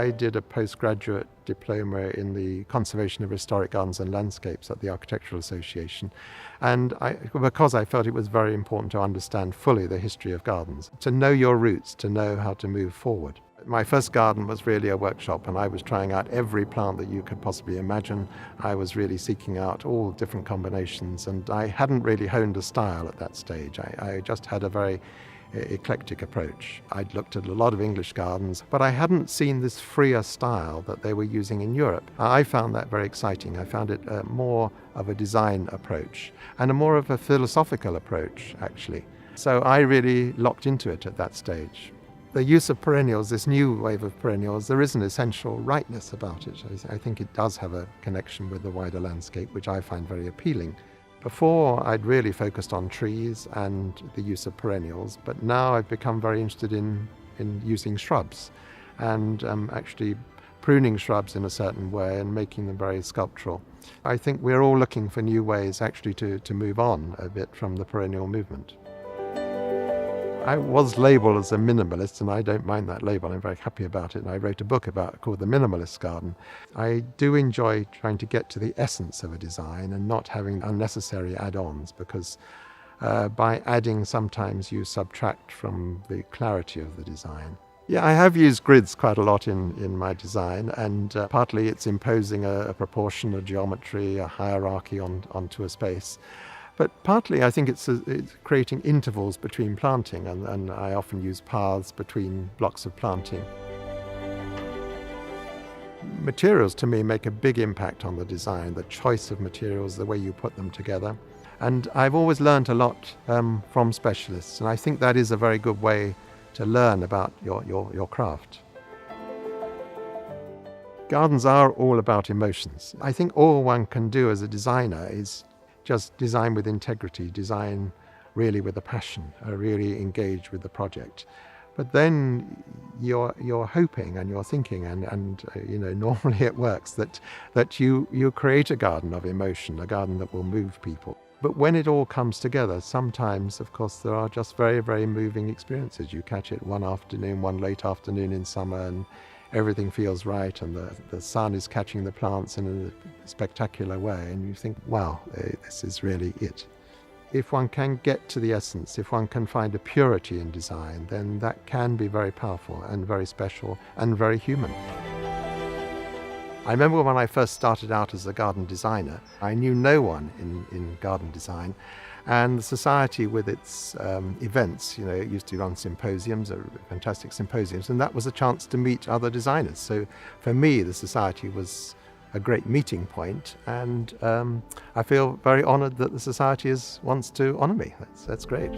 I did a postgraduate diploma in the conservation of historic gardens and landscapes at the Architectural Association. And because I felt it was very important to understand fully the history of gardens, to know your roots, to know how to move forward. My first garden was really a workshop, and I was trying out every plant that you could possibly imagine. I was really seeking out all different combinations, and I hadn't really honed a style at that stage. I just had a very eclectic approach. I'd looked at a lot of English gardens, but I hadn't seen this freer style that they were using in Europe. I found that very exciting. I found it more of a design approach and a more of a philosophical approach, actually. So I really locked into it at that stage. The use of perennials, this new wave of perennials, there is an essential rightness about it. I think it does have a connection with the wider landscape, which I find very appealing. Before, I'd really focused on trees and the use of perennials, but now I've become very interested in using shrubs and actually pruning shrubs in a certain way and making them very sculptural. I think we're all looking for new ways actually to move on a bit from the perennial movement. I was labelled as a minimalist, and I don't mind that label. I'm very happy about it, and I wrote a book called The Minimalist Garden. I do enjoy trying to get to the essence of a design and not having unnecessary add-ons, because by adding sometimes you subtract from the clarity of the design. Yeah, I have used grids quite a lot in my design, and partly it's imposing a proportion, a geometry, a hierarchy onto a space. But partly I think it's creating intervals between planting, and I often use paths between blocks of planting. Materials to me make a big impact on the design, the choice of materials, the way you put them together. And I've always learned a lot from specialists, and I think that is a very good way to learn about your craft. Gardens are all about emotions. I think all one can do as a designer is just design with integrity, design really with a passion, really engage with the project. But then you're hoping and you're thinking, and normally it works, that you create a garden of emotion, a garden that will move people. But when it all comes together, sometimes, of course, there are just very, very moving experiences. You catch it one afternoon, one late afternoon in summer, and everything feels right, and the sun is catching the plants in a spectacular way, and you think, wow, this is really it. If one can get to the essence, if one can find a purity in design, then that can be very powerful and very special and very human. I remember when I first started out as a garden designer, I knew no one in garden design. And the Society, with its events, it used to run symposiums, fantastic symposiums, and that was a chance to meet other designers. So for me, the Society was a great meeting point, and I feel very honoured that the Society wants to honour me. That's great.